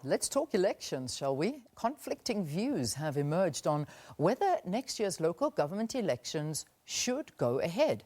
Let's talk elections, shall we? Conflicting views have emerged on whether next year's local government elections should go ahead.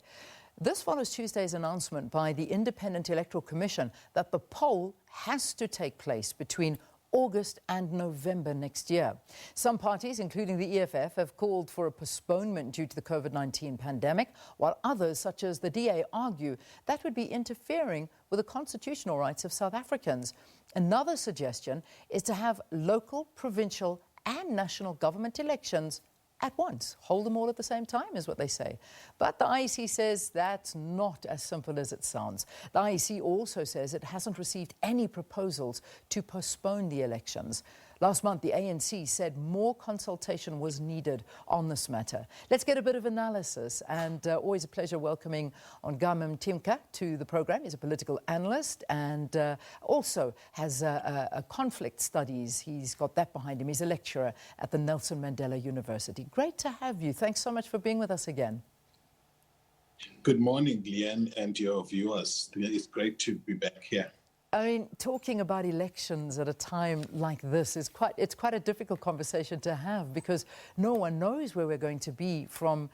This follows Tuesday's announcement by the Independent Electoral Commission that the poll has to take place between August and November next year. Some parties, including the EFF, have called for a postponement due to the COVID-19 pandemic, while others, such as the DA, argue that would be interfering with the constitutional rights of South Africans. Another suggestion is to have local, provincial and national government elections at once. Hold them all at the same time is what they say. But the IEC says that's not as simple as it sounds. The IEC also says it hasn't received any proposals to postpone the elections. Last month, the ANC said more consultation was needed on this matter. Let's get a bit of analysis, and always a pleasure welcoming Ongama Mtimka to the program. He's a political analyst and also has a conflict studies. He's got that behind him. He's a lecturer at the Nelson Mandela University. Great to have you. Thanks so much for being with us again. Good morning, Leanne, and your viewers. It's great to be back here. I mean, talking about elections at a time like this is quite a difficult conversation to have, because no one knows where we're going to be from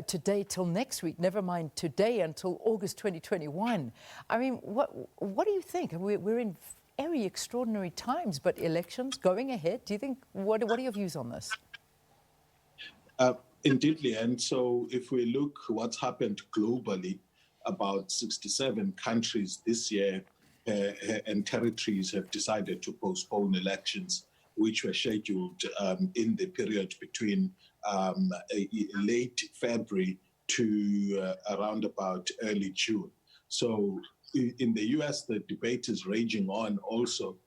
today till next week, never mind today until August 2021. I mean, what do you think? We're in very extraordinary times, but elections going ahead, do you think, what are your views on this? Indeed, Leanne. So if we look what's happened globally, about 67 countries this year and territories have decided to postpone elections, which were scheduled in the period between late February to around about early June. So in the US, the debate is raging on also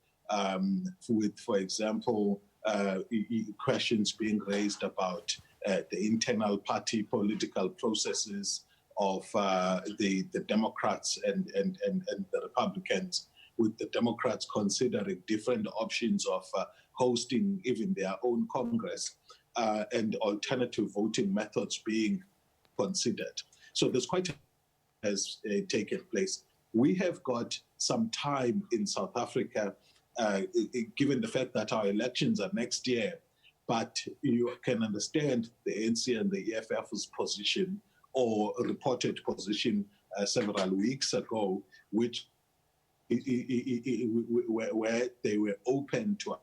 with, for example, questions being raised about the internal party political processes of the Democrats and the Republicans, with the Democrats considering different options of hosting even their own Congress and alternative voting methods being considered. So there's quite a has taken place. We have got some time in South Africa, given the fact that our elections are next year, but you can understand the ANC and the EFF's position, or reported position several weeks ago, which where they were open to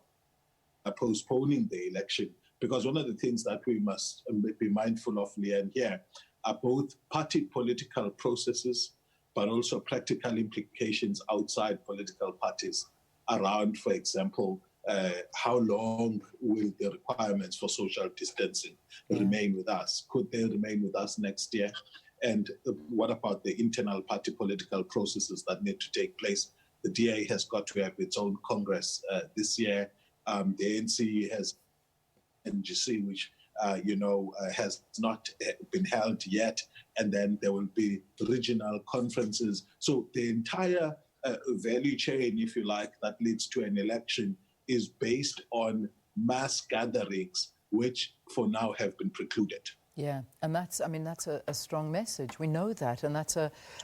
postponing the election. Because one of the things that we must be mindful of, Leanne, here are both party political processes, but also practical implications outside political parties around, for example, how long will the requirements for social distancing remain with us? Could they remain with us next year? And what about the internal party political processes that need to take place? The DA has got to have its own Congress this year. The ANC has NGC, which has not been held yet. And then there will be regional conferences. So the entire value chain, if you like, that leads to an election is based on mass gatherings, which for now have been precluded. Yeah, and that's a strong message. We know that, and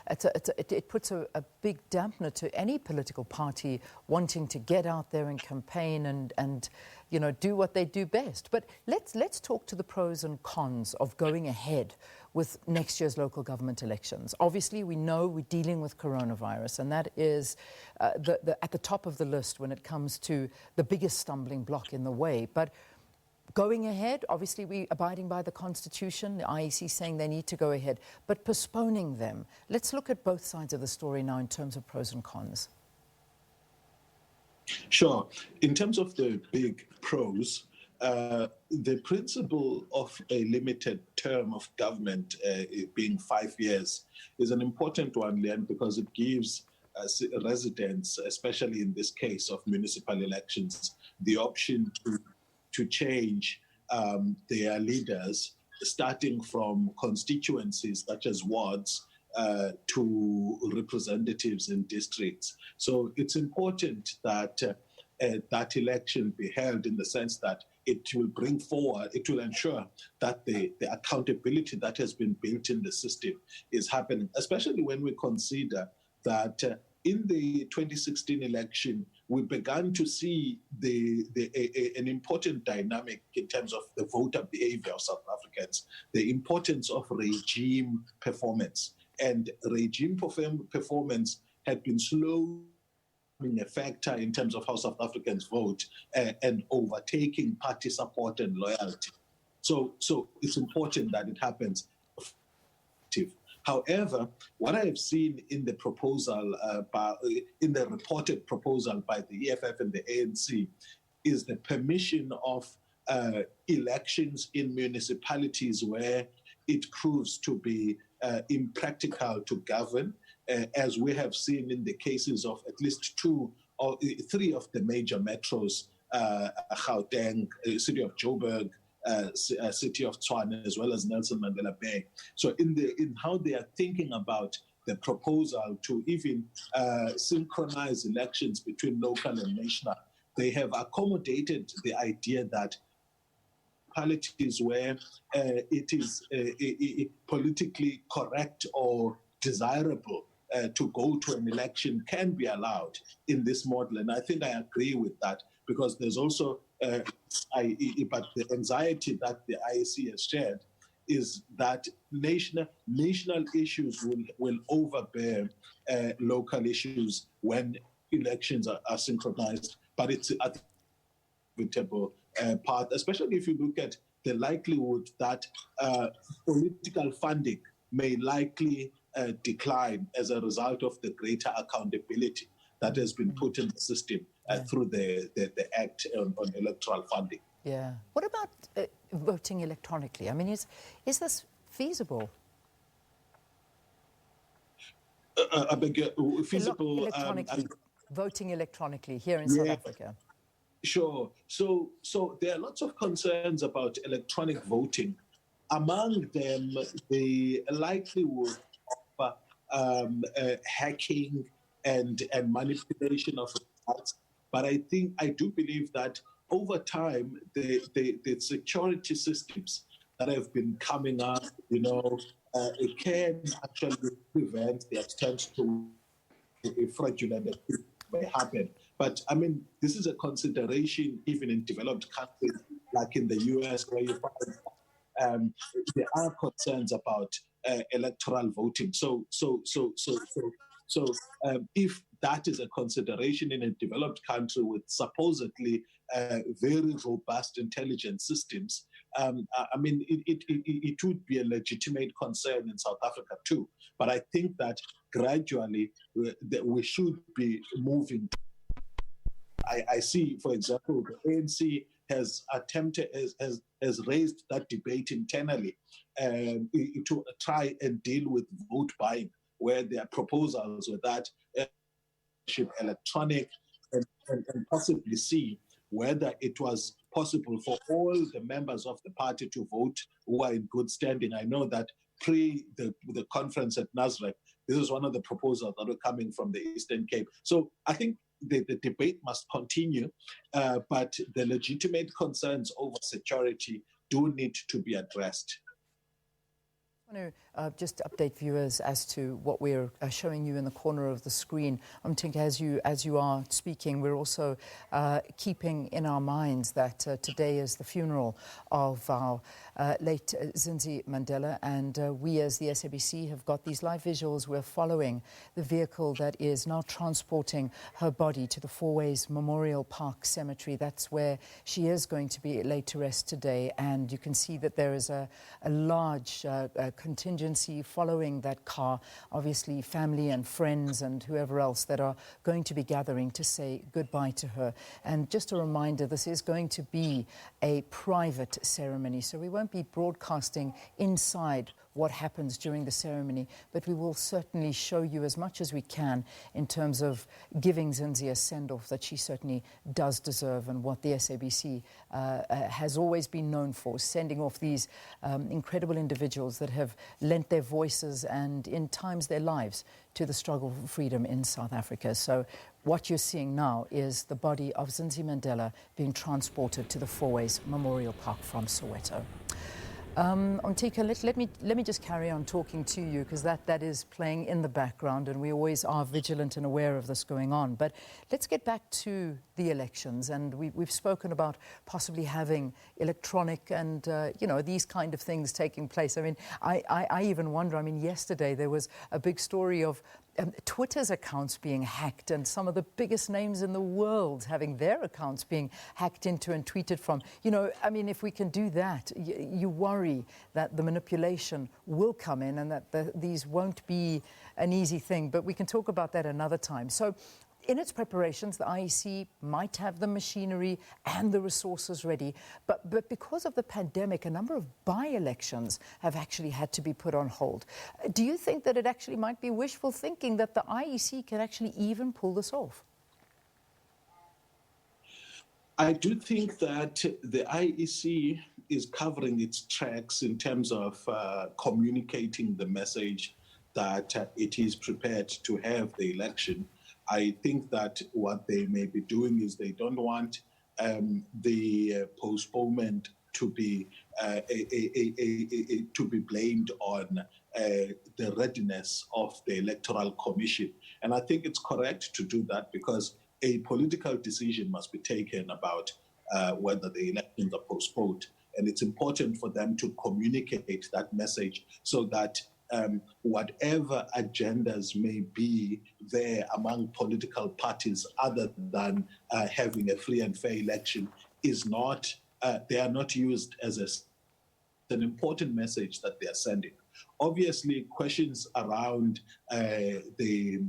it puts a big dampener to any political party wanting to get out there and campaign and do what they do best. But let's talk to the pros and cons of going ahead with next year's local government elections. Obviously, we know we're dealing with coronavirus, and that is at the top of the list when it comes to the biggest stumbling block in the way. But going ahead, obviously we're abiding by the Constitution, the IEC saying they need to go ahead, but postponing them. Let's look at both sides of the story now in terms of pros and cons. Sure. In terms of the big pros, the principle of a limited term of government being 5 years is an important one, Leanne, because it gives residents, especially in this case of municipal elections, the option to change their leaders, starting from constituencies such as wards to representatives in districts. So it's important that that election be held in the sense that it will bring forward, it will ensure that the accountability that has been built in the system is happening, especially when we consider that in the 2016 election, we began to see an important dynamic in terms of the voter behavior of South Africans, the importance of regime performance. And regime performance had been slow being a factor in terms of how South Africans vote and overtaking party support and loyalty. So it's important that it happens. However, what I have seen in the proposal, in the reported proposal by the EFF and the ANC, is the permission of elections in municipalities where it proves to be impractical to govern, as we have seen in the cases of at least 2 or 3 of the major metros, Gauteng, city of Joburg, city of Tshwane, as well as Nelson Mandela Bay. So in how they are thinking about the proposal to even synchronize elections between local and national, they have accommodated the idea that politics where it is politically correct or desirable to go to an election can be allowed in this model. And I think I agree with that, because there's also, but the anxiety that the IEC has shared is that national issues will overbear local issues when elections are synchronized. But it's a inevitable part, especially if you look at the likelihood that political funding may likely decline as a result of the greater accountability that has been put in the system through the Act on electoral funding. Yeah. What about voting electronically? I mean, is this feasible? I beg your, feasible voting electronically here in South Africa. Sure. So there are lots of concerns about electronic voting. Among them, the likelihood of hacking and manipulation of results. But I do believe that over time, the security systems that have been coming up, it can actually prevent the attempt to a fraudulent activity may happen. But I mean, this is a consideration even in developed countries like in the US, where you find there are concerns about electoral voting. So if that is a consideration in a developed country with supposedly very robust intelligence systems, I mean, it would be a legitimate concern in South Africa too. But I think that gradually that we should be moving. I see, for example, the ANC has attempted, has raised that debate internally to try and deal with vote buying, where their proposals were that should electronic and possibly see whether it was possible for all the members of the party to vote who are in good standing. I know that pre the conference at Nasrec, this is one of the proposals that were coming from the Eastern Cape. So I think the debate must continue, but the legitimate concerns over security do need to be addressed. I want to just update viewers as to what we're showing you in the corner of the screen. Mtimka, as you are speaking, we're also keeping in our minds that today is the funeral of our late Zindzi Mandela, and we as the SABC have got these live visuals. We're following the vehicle that is now transporting her body to the Fourways Memorial Park Cemetery. That's where she is going to be laid to rest today, and you can see that there is a large contingency following that car, obviously family and friends and whoever else that are going to be gathering to say goodbye to her. And just a reminder, this is going to be a private ceremony, so we won't be broadcasting inside what happens during the ceremony, but we will certainly show you as much as we can in terms of giving Zindzi a send-off that she certainly does deserve, and what the SABC has always been known for, sending off these incredible individuals that have lent their voices and in times their lives to the struggle for freedom in South Africa. So what you're seeing now is the body of Zindzi Mandela being transported to the Fourways Memorial Park from Soweto. Mtimka, let me just carry on talking to you, because that is playing in the background, and we always are vigilant and aware of this going on. But let's get back to the elections, and we've spoken about possibly having electronic and these kind of things taking place. I mean, I even wonder. I mean, yesterday there was a big story of Twitter's accounts being hacked, and some of the biggest names in the world having their accounts being hacked into and tweeted from. I mean, if we can do that, you worry that the manipulation will come in and that these won't be an easy thing. But we can talk about that another time. So in its preparations, the IEC might have the machinery and the resources ready, but because of the pandemic, a number of by-elections have actually had to be put on hold. Do you think that it actually might be wishful thinking that the IEC can actually even pull this off? I do think that the IEC is covering its tracks in terms of communicating the message that it is prepared to have the election. I think that what they may be doing is they don't want the postponement to be blamed on the readiness of the Electoral Commission. And I think it's correct to do that, because a political decision must be taken about whether the elections are postponed. And it's important for them to communicate that message so that whatever agendas may be there among political parties other than having a free and fair election is not, they are not used as an important message that they are sending. Obviously, questions around the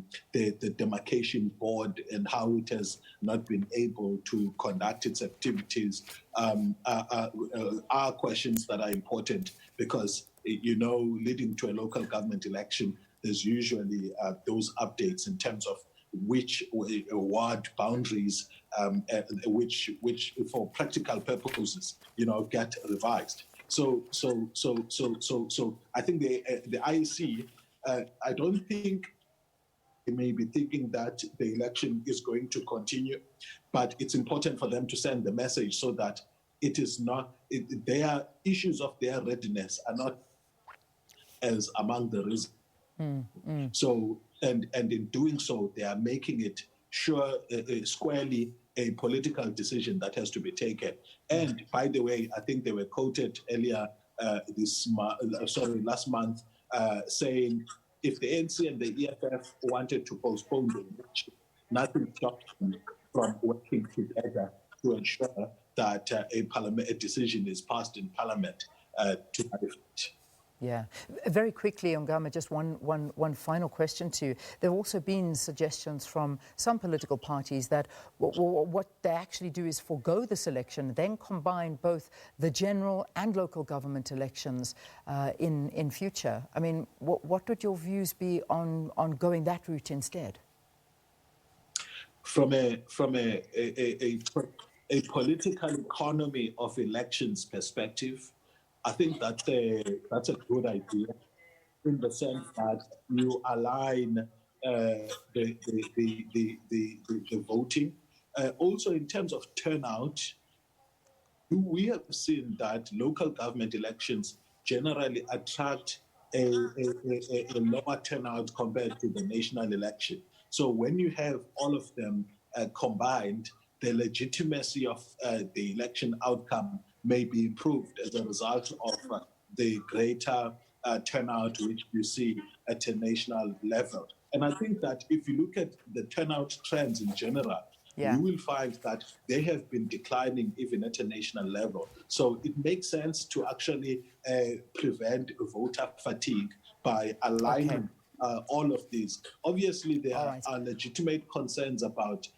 demarcation board and how it has not been able to conduct its activities are questions that are important, because leading to a local government election, there's usually those updates in terms of which ward boundaries, which for practical purposes, get revised. So I think the IEC, I don't think they may be thinking that the election is going to continue, but it's important for them to send the message so that it is not, their issues of their readiness are not as among the reasons. So, and in doing so, they are making it squarely a political decision that has to be taken. And by the way, I think they were quoted earlier last month, saying if the ANC and the EFF wanted to postpone the election, nothing stopped them from working together to ensure that a decision is passed in Parliament to that effect. Yeah. Very quickly, Ongama, just one final question to you. There have also been suggestions from some political parties that what they actually do is forego this election, then combine both the general and local government elections in future. I mean, what would your views be on going that route instead? From a political economy of elections perspective, I think that's a good idea, in the sense that you align the voting. Also, in terms of turnout, we have seen that local government elections generally attract a lower turnout compared to the national election. So when you have all of them combined, the legitimacy of the election outcome may be improved as a result of the greater turnout which you see at a national level. And I think that if you look at the turnout trends in general, you will find that they have been declining even at a national level. So it makes sense to actually prevent voter fatigue by aligning all of these. Obviously, there are legitimate concerns about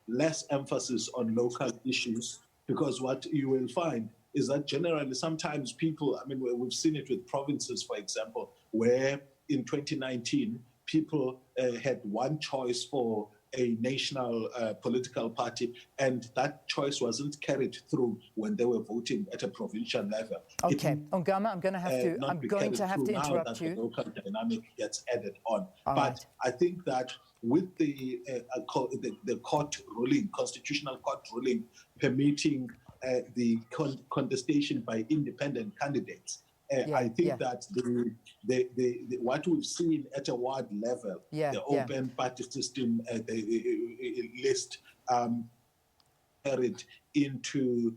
less emphasis on local issues, because what you will find is that generally sometimes people, I mean, we've seen it with provinces, for example, where in 2019, people had one choice for a national political party, and that choice wasn't carried through when they were voting at a provincial level. Okay, Ongama, I'm going to have to interrupt you. The local dynamic gets added on. But I think that with the court ruling, constitutional court ruling, permitting the contestation by independent candidates. I think that what we've seen at a ward level, the open party system, the list carried into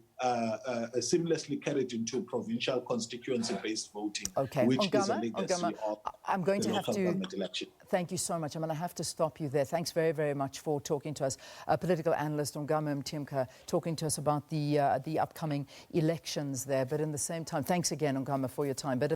seamlessly carried into provincial constituency-based voting, which is a legacy of I'm going the to have local to government election. Thank you so much. I'm going to have to stop you there. Thanks very, very much for talking to us. Political analyst Ongama Mtimka talking to us about the upcoming elections there. But in the same time, thanks again, Ongama, for your time. But